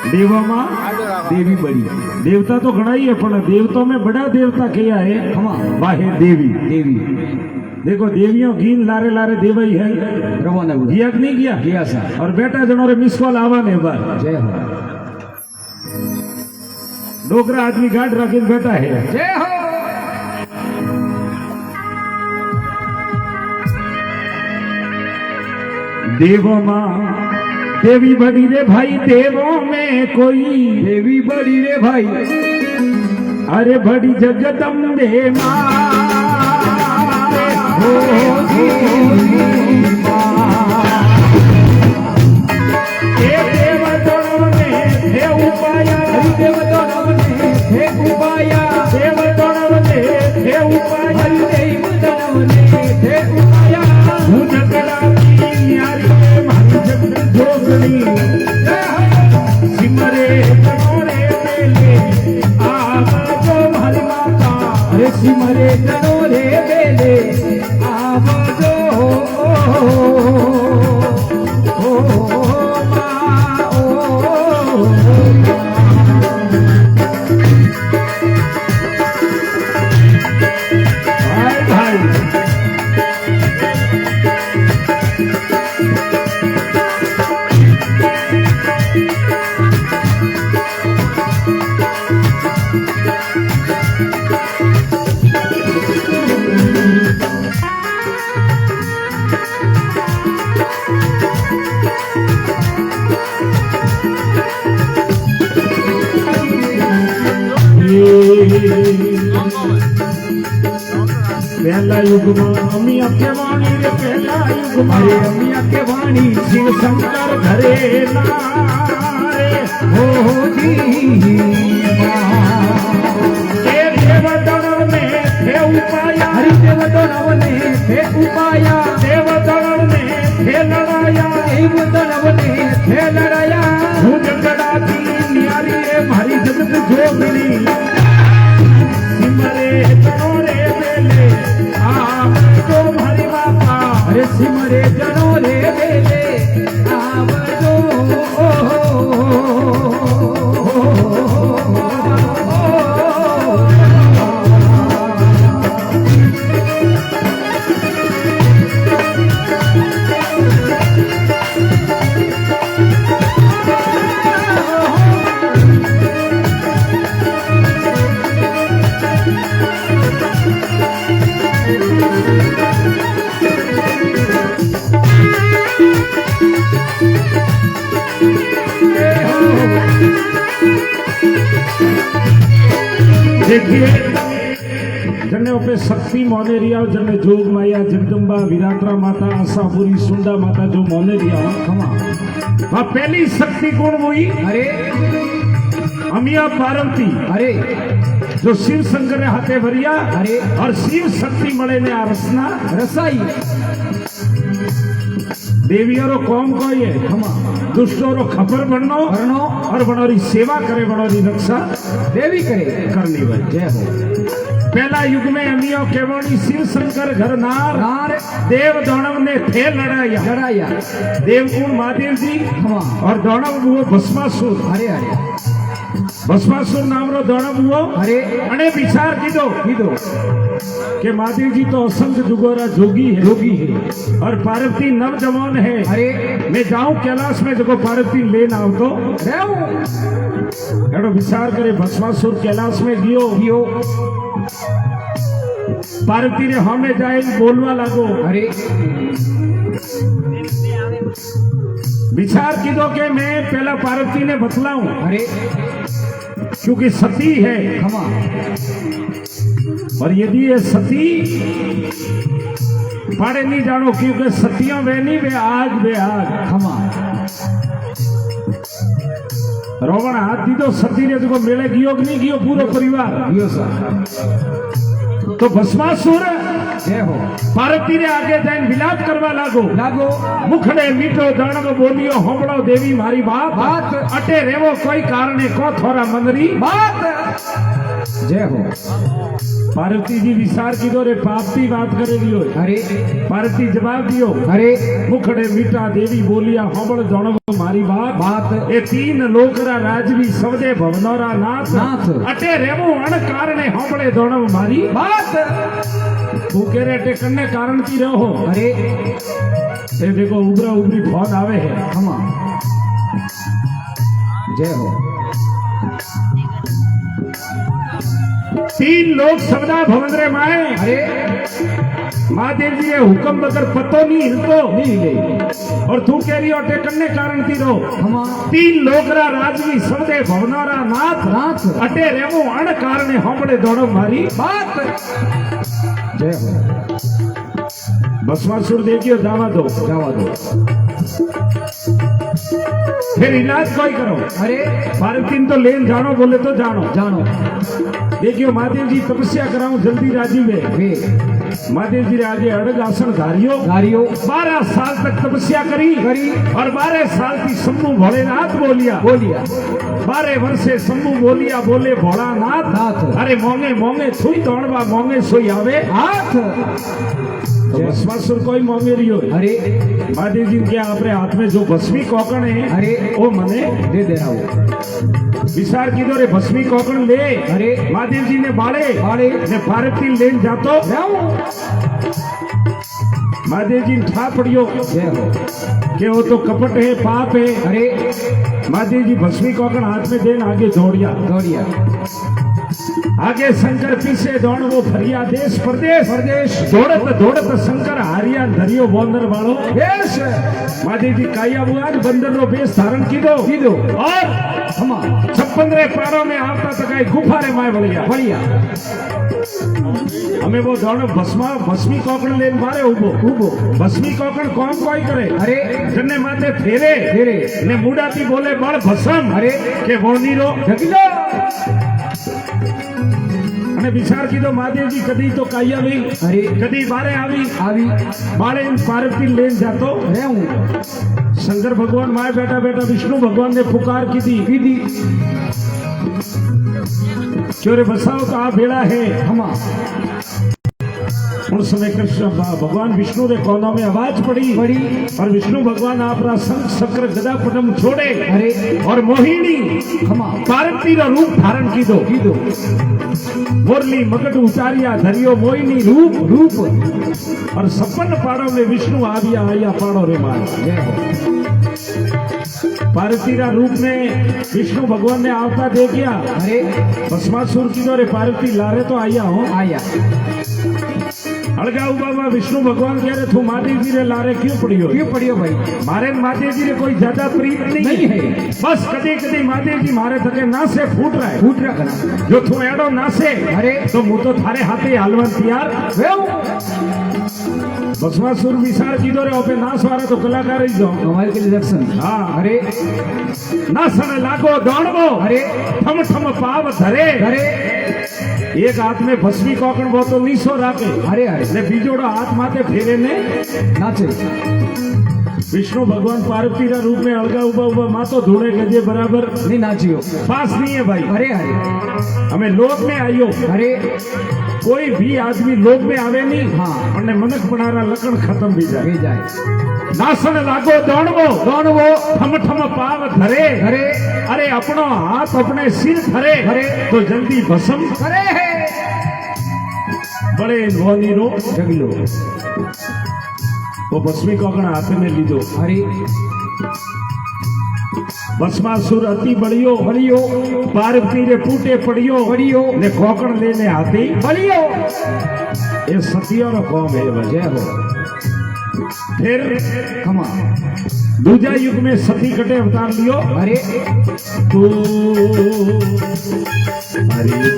देवा मां देवी बड़ी। देवता तो घना ही है पर देवताओं में बड़ा देवता क्या है? वाहे देवी। देवी देखो देवियों गीन लारे लारे देवा ही है। किया कि नहीं किया? किया सर। और बेटा जनो रे मिस कॉल आवा ने बार जय हो। डोकरा आदमी गाड़ रखी बैठा है। जय हो। देवो मां देवी बड़ी रे भाई देवों में कोई देवी बड़ी रे भाई। अरे बड़ी जगदम्बे मां हो देवतों में हे उपाया। देवतों में हे उपाया। देवतों में हे उपाया। देवतों में हे उपाया। जोगनी सिमरे जनोरे बेले आवाजो हरि माता। अरे सिमरे जनोरे बेले आवाजो पहला युग अम्मी अके वाणी रे। पहला युग अरे अम्मी अके वाणी शिव शंकर घरे नारे हो जी। देवतों में हे उपाया। हरि देवतों ने हे उपाया। देवतों ने हे लड़ाया। देवतों ने हे लड़ाया। हूँ जगड़ा की न्यारी रे भारी जगत जोगनी। सिमरे जनोरे बेले आवजो हरि माता। अरे सिमरे जनोरे बेले आवजो देखिए जने पे शक्ति मोनेरिया जने जोग माया जगदम्बा विरात्रा माता आशापुरी सुंदा माता जो मोनेरिया वहां पहली शक्ति कौन हुई? अरे अमिया पार्वती। अरे जो शिव शंकर ने हाथे भरिया। अरे और शिव शक्ति मले ने रसना रसाई। देवियों कौम को ये दुष्टों रो खबर बननो और बनोरी सेवा करे बनोरी रक्षा देवी करे करनी भाई। जय हो। पहला युग में अमियों केवणी शिव शंकर घर नार देव दानव ने थे लड़ाया। देवकुल महादेव जी और दानव वो भस्मासुर। अरे भस्मासुर नाम रो दानव हुओ। अरे अने विचार कीधो कि महादेव जी तो असंख्य जुगोरा जोगी है और पार्वती नवजवान है। अरे मैं जाऊं कैलाश में जब पार्वती लेना आओ तो एडो विचार करे। भस्मासुर कैलाश में गियो पार्वती ने हमें जाए बोलवा लागो। अरे विचार कीधो के मैं पहला पार्वती ने बतलाऊं। अरे क्योंकि सती है और यदि ये सती पाड़े नहीं जानो क्योंकि सतियां वे नहीं वे आग रोवण हाथ दीदो सती ने जो मेले गियो कि नहीं गियो पूरा परिवार गियो सर। तो भस्मासुर पार्वती ने आगे जाइन विलाप करवा लागो मुखड़े मीठो दाणव बोलियो होंबड़ो देवी मारी बात अटे रेवो कोई कारणे को थोड़ा मंदरी बात। जय हो। पार्वती जी विचार कीधो रे पाप की बात करेली हो। अरे पार्वती जवाब दियो। अरे मुखड़े मीठा देवी बोलिया होबड़ जानो मारी बात ए तीन लोकरा राजवी सवदे भवनोरा नाथ अटे रेवो अण कारणे होबड़े दोनो मारी बात तू कह रहे अटे कन्ने कारण की रहो। अरे ये देखो उबरा उबरी फोन आवे है। हम जय हो। तीन लोग सवदा भवन रे माए। अरे महादेव जी ये हुक्म बगैर पतो नहीं हिलतो नहीं ले और तू कह रही हो अटे कन्ने कारण की रहो। हम तीन लोकरा राजवी सवदे भवनोरा नाथ अटे रेवो अण कारणे होबड़े दोनो मारी बात जय हो। भस्मासुर देखियो जावा दो फिर इलाज कोई करो। अरे पार्वती तो लेन जानो बोले तो जानो देखियो महादेव जी तपस्या कराऊं जल्दी राजी में। महादेव जी ने आगे अड़ग आसन धारियो 12 साल तक तपस्या करी और 12 साल की शंभू भोलेनाथ बोलिया 12 वर्षे शंभू बोलिया बोले भोलानाथ अरे मोंगे मोंगे छुई दौड़वा मोंगे सोई आवे हाथ तो भस्मासुर कोई मोंगे रही हो। अरे महादेव जी के अपने हाथ में जो भस्मी कोकण है अरे वो मने दे देना वो विचार कीधो रे भस्मी कोकण ले। अरे महादेव जी ने बाड़े ने पार्वती लेन जातो महादेव जी ठा पड़ियो के वो तो कपट है पाप है। अरे महादेव जी भस्मी कोकण हाथ में देन आगे दौड़िया आगे शंकर पीछे दौड़ वो फरिया देश प्रदेश दौड़त शंकर हारिया धरियो बोंदर वालो देश। महादेव जी काया बुआ बंदर रो बेस धारण कीधो और हम 56 पारों में आवता तक गुफा रे माय बढ़िया हमें वो दोनों भस्मी कोकण लेन बारे उबो भस्मी कोकण कौन कोई करे। अरे जने माथे फेरे ने मुडाती बोले बड़ भस्म अरे के बोनी रो અને વિચાર કીધો મહાદેવજી કદી તો કાઈ આવી અરે કદી બારે આવી બાળે પાર્વતી લઈને જાતો હું શંકર ભગવાન માય બેઠા વિષ્ણુ ભગવાન ने पुकार कीधी क्यों रे बसाओ तो आ बेड़ा है हमा उस समय कृष्ण भगवान विष्णु के कोनों में आवाज पड़ी और विष्णु भगवान अपना शंख चक्र गदा पटम छोड़े अरे और मोहिनी पार्वती रो रूप धारण कीधो मुरली मगट उतारिया धरियो मोहिनी रूप और 56 पाड़ों में विष्णु आया पाड़ो रे मार पार्वती रा रूप में विष्णु भगवान ने आवता देखिया। अरे भस्मासुर कीधो रे पार्वती लारे तो आया अड़गाऊ बाबा विष्णु भगवान कह रहे तू महादेव जी रे लारे क्यों पड़ियो भाई मारे महादेव जी रे कोई ज्यादा प्रीत नहीं है बस कदी महादेव जी मारे थके नासे फूट रहा है जो तू एडो नासे अरे तो मुँह तो थारे हाथे हालवन तैयार भस्मासुर विचार कीधो रे ओपे नास वारे तो कलाकार ही जो हमारे के लिए दर्शन हाँ अरे नासन लागो दौड़बो अरे ठम ठम पाव धरे एक हाथ में भस्मी कोकण वो तो नीसो राखे अरे ने बीजोड़ो हाथ माथे फेरे ने नाचे विष्णु भगवान पार्वती रा रूप में अलगा उबा मातो धूड़े गजे बराबर नहीं नाचियो पास नहीं है भाई। अरे हमें लोक में आयो अरे कोई भी आदमी लोक में आवे नहीं हाँ और मनक बनारा लकड़ खत्म भी जाए नासन लागो दौड़बो ठम ठम पाव धरे अरे अपनो हाथ अपने सिर धरे तो जल्दी भस्म करे बड़े धोनी रो जगलो वो भस्मी कोकण हाथ में लीधो। अरे भस्मासुर अति बड़ियो पार्वती रे पूटे पड़ियो ने कोकण लेने हाथी बड़ियो ये सतियों रो कौम है वजह हो। फिर दूजा युग में सती कटे अवतार लियो। अरे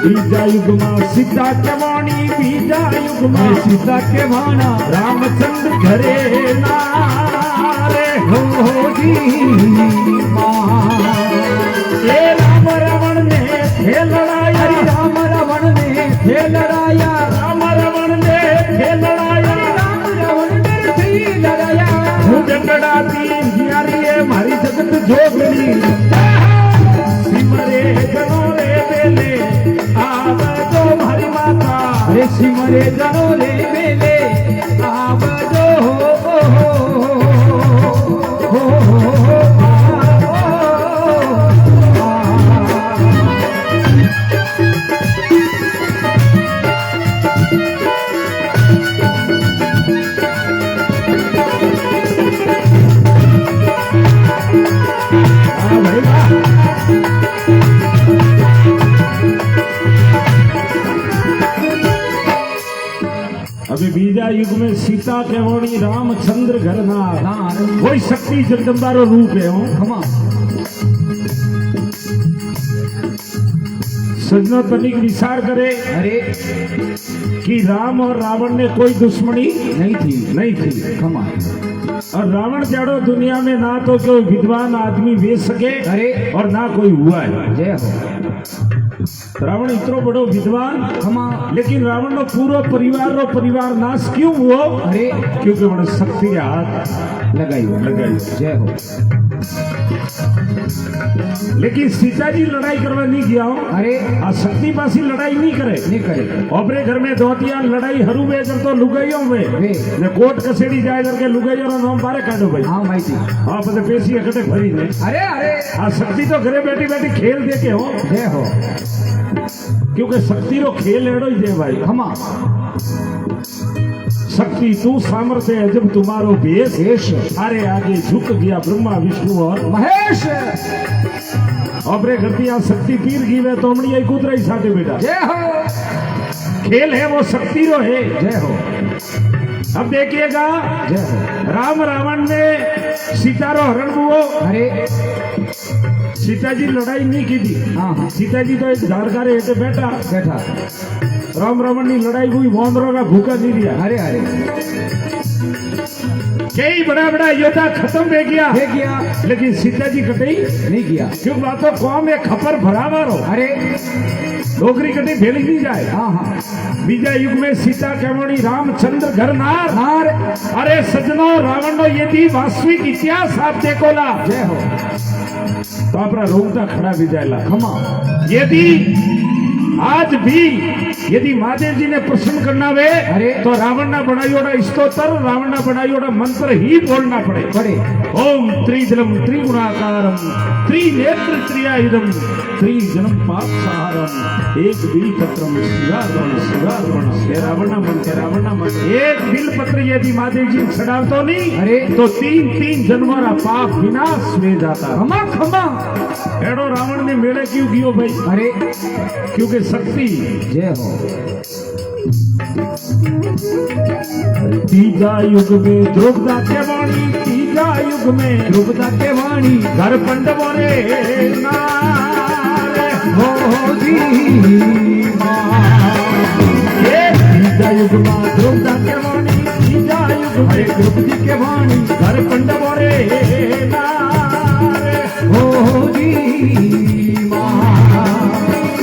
बीजा युग में सीता के वाणी बीजा युग में सीता के वाणा रामचंद्र घरे नारे हो जी ये राम रावण ने थे लड़ाया राम रावण ने थे लड़ाया राम रावण ने थे लड़ाया जगड़ा दी मारी जगत जोगड़ी सिमरे जनोरे बेले आव तो हरी माता सिमरे जनो रे मेले आवजो अभी बीजा युग में सीता केवणी रामचंद्र घरनार वही शक्ति जगदम्बा रो रूप है हो खमा सजना तनिक विचार करे अरे कि राम और रावण ने कोई दुश्मनी नहीं थी खमा और रावण जाड़ो दुनिया में ना तो कोई विद्वान आदमी बेच सके अरे और ना कोई हुआ है जय हो रावण इतनो बड़ो विद्वान खमा लेकिन रावण नो पूरो परिवार नाश क्यों हुआ अरे क्योंकि उन्होंने शक्ति के हाथ लगाई जय हो लेकिन सीता जी लड़ाई करवा नहीं गया हो अरे आ शक्ति पासी लड़ाई नहीं करे अपने घर में दोतिया लड़ाई हरू में कर तो लुगाइयों में ने कोर्ट कसेड़ी जाए करके लुगाइयों रो नाम बारे काटो भाई हाँ भाई जी हाँ पता पैसी इकट्ठे भरी ने अरे अरे आ शक्ति तो घरे बैठी बैठी खेल दे के हो जय हो क्योंकि शक्ति रो खेल एड़ो ही दे भाई खमा शक्ति तू सामर्थ्य है जब तुम्हारो भेष अरे आगे झुक गया ब्रह्मा विष्णु और महेश अपने घरती यहाँ शक्ति पीर की वे तोमड़ी आई कूद रही साथे बेटा जय हो खेल है वो शक्ति रो है जय हो अब देखिएगा जय हो राम रावण ने सीता रो हरण हुओ अरे सीता जी लड़ाई नहीं की थी हाँ सीता जी तो एक झाड़कारे हेठे बैठा राम रावण की लड़ाई हुई वानरों का भूखा नहीं दिया अरे अरे कई बड़ा योद्धा खत्म हो गया लेकिन सीता जी कटई नहीं किया क्योंकि बातों कौम एक खपर भरावा रो अरे नौकरी कटी भेली नहीं जाए हाँ बीजा युग में सीता केवणी रामचंद्र घरनार अरे सजनो रावण नो यदि वास्तविक इतिहास आप देखोला जय हो तो अपना रोगता खड़ा भी जाएला खमा यदि आज भी यदि महादेव जी ने प्रसन्न करना वे अरे तो रावण ना बनाई स्तोत्र रावण ना बनाई मंत्र ही बोलना पड़े ओम त्रिजलम त्रिगुणाकारम त्रिनेत्र त्रियायुधम त्रिजनम पाप सहारम एक बिल पत्रम शिवार्पण हे रावण मन एक बिल पत्र यदि महादेव जी चढ़ाव तो नहीं अरे तो तीन जन्मों पाप विनाश वे जाता खमा एडो रावण ने मेले क्यों कियो भाई अरे क्योंकि शक्ति जय हो तीजा युग में द्रौपदा के वाणी तीजा युग में द्रौपदा के वाणी घर पंडवों रे नारे हो जी ये तीजा युग में द्रौपदा के वाणी तीजा युग में द्रौपदी के वाणी घर पंडवों रे नारे हो जी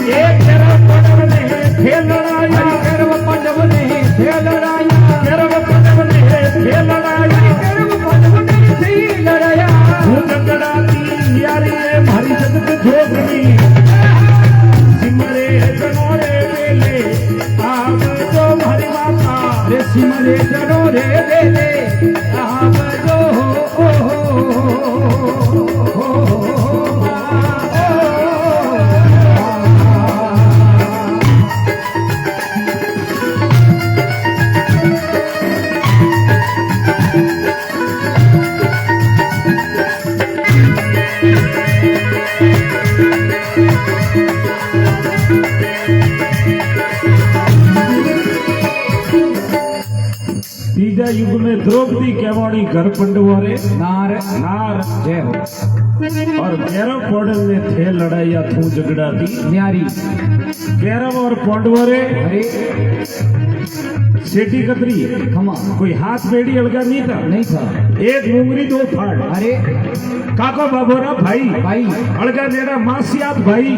ये तेरा पंडव ने खेल लड़ाया गर्व पंडव ने खेल लड़ाया गर्व पंडव ने खेल लड़ाया गर्व पंडव ने खेल लड़ाया झगड़ा की यारी मारी जगत जोगनी सिमरे जनोरे बेले आब जो हरि माता रे सिमरे जनोरे बेले आब जो तीजा युग में द्रौपदी केवाणी घर पंडवारे नार जय हो और कैरव पौडल ने थे लड़ाइया थू झगड़ा थी न्यारी कैरव और पौंडवारे अरे सेठी कतरी खमा कोई हाथ बेड़ी अलगा नहीं था एक मुंगरी दो फाड़ अरे काको बाबोरा भाई अलगा नेड़ा मासियात भाई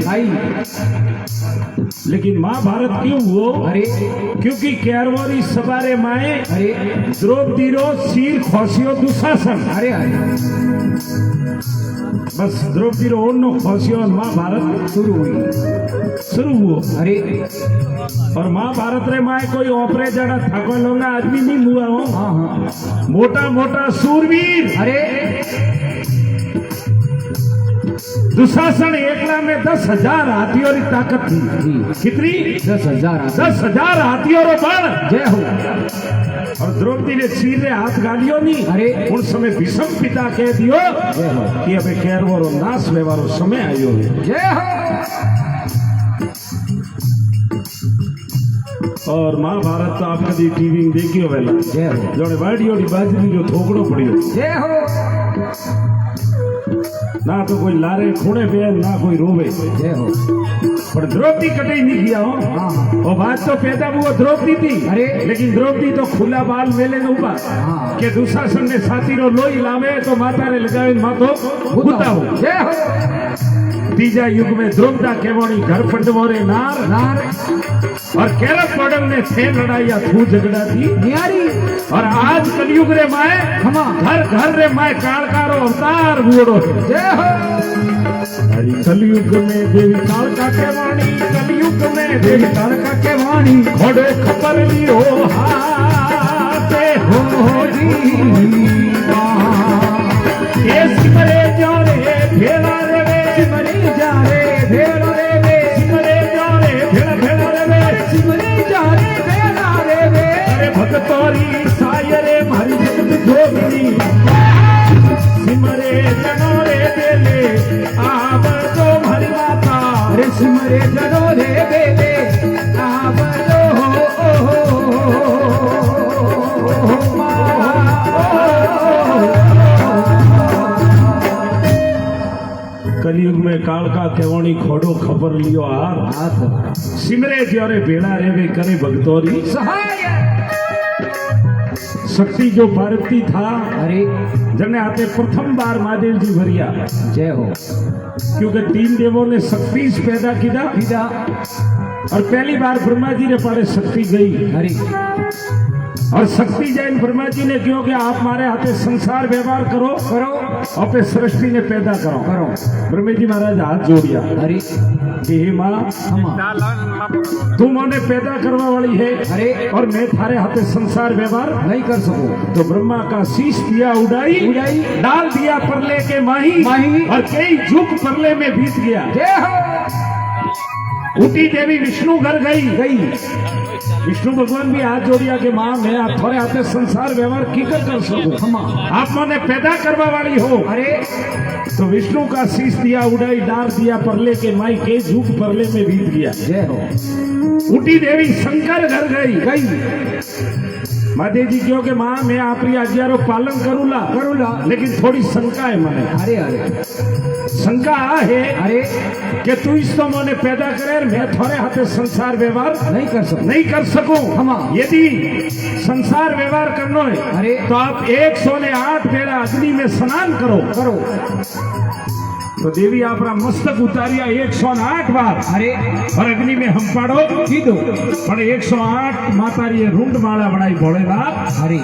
लेकिन महाभारत क्यों हुआ अरे क्योंकि कैरवरी सवारे माए अरे द्रौपदी रो सिर खोसियो दुशासन अरे बस द्रौपदी रो ओढ़नो खोसियो और महाभारत शुरू हुई। शुरू हुओ। अरे और महाभारत रे माए कोई ओपरे जड़ा थको लोगा आदमी नहीं हुआ हो। हाँ हाँ मोटा मोटा सूरवीर। अरे दुशासन एकला में 10,000 हाथियों की ताकत थी। कितनी? 10,000। 10,000 हाथियों रो बल। जय हो। और द्रौपदी ने सिर रे हाथ गालियो नहीं। अरे उन समय भीष्म पिता कह दियो जय हो। कि अबे कैरवरो नाश लेवारो समय आयो है। जय हो। और महाभारत तो आप कभी टीवी में देखियो वेला। जय हो। जोड़े बाड़ियोड़ी बाजरी जो थोकड़ो पड़ियो। जय हो। ना तो कोई लारे खूणे पे ना कोई रोवे। जय हो। पर द्रौपदी कटे नहीं किया हो। हाँ और बात तो पैदा हुआ द्रौपदी थी। अरे लेकिन द्रौपदी तो खुला बाल मेले न ऊपर हाँ। के दुशासन ने साथी रो लोई लावे तो माता ने लगावे माथो भूता हो। जय हो। तीजा युग में द्रौपदा केवणी घर पटवोरे नार नार और केरप मॉडल ने थे लड़ाइया थू झगड़ा थी न्यारी। और आज कलयुग रे माए हमा घर घर रे माए कालकारो अवतार बुड़ो। जय हो। हरि कलयुग में देवी कालका के वाणी। कलयुग में देवी तारका के वाणी घोड़े खबर लियो हाथे हो जी। ये सिमरे जारे भेड़ा रे वे। सिमरे जा रे भेड़ा रे वे। सिमरे जारे भेड़ा भेड़ा रे वे। सिमरे जा रे भेड़ा रे वे। अरे भगतोरी सायरे मारी जगत जोगिनी। सिमरे जनोरे बेले आवर जो मारी माता। अरे सिमरे जनो रे बेले आवरो कलयुग में कालका केवणी खोड़ो खबर लियो हाथ। सिमरे ज्योरे भेड़ा रेवे करे भगतोरी। सहाय। शक्ति जो पार्वती था अरे जने आते प्रथम बार महादेव जी भरिया। जय हो। क्योंकि 3 देवों ने शक्ति पैदा किया सीधा और पहली बार ब्रह्मा जी ने पाड़े शक्ति गई। हरी और शक्ति जैन ब्रह्मा जी ने क्यों कि आप हमारे हाथे संसार व्यवहार करो करो और फिर सृष्टि ने पैदा करो। करो। ब्रह्मा जी महाराज हाथ जोड़िया हरी कि हे माँ हमा तुम उन्हें पैदा करवा वाली है अरे और मैं थारे हाथे संसार व्यवहार नहीं कर सको। तो ब्रह्मा का शीश दिया उड़ाई उड़ाई डाल दिया परले के माही माही और कई युग परले में बीत गया। जय हो। उठी देवी विष्णु घर गई। विष्णु भगवान भी हाथ जोड़िया के माँ मैं आप थोड़े हाथे संसार व्यवहार की कर सकूं। हमा आप मैंने पैदा करवा वाली हो। अरे तो विष्णु का शीश दिया उड़ाई डाल दिया परले के माई के झूठ परले में बीत गया। जय हो। उठी देवी शंकर घर गई। महादेव जी क्यों के माँ मैं आपकी आज्ञा रो पालन करूला लेकिन थोड़ी शंका है मने। अरे अरे शंका है अरे कि तू इस तो मैंने पैदा करे मैं थोड़े हाथे संसार व्यवहार नहीं कर सकूं। हमा यदि संसार व्यवहार करना है अरे तो आप 108 बेड़ा अग्नि में स्नान करो। तो देवी आपरा मस्तक उतारिया 108 बार। अरे और अग्नि में हम पाड़ो कीधो पर 108 मातारी रुंड माला बनाई भोलेनाथ अरे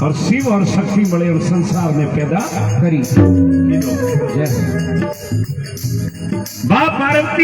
और शिव और शक्ति बड़े और संसार में पैदा करी। कीधो। जय हो। बाप पार्वती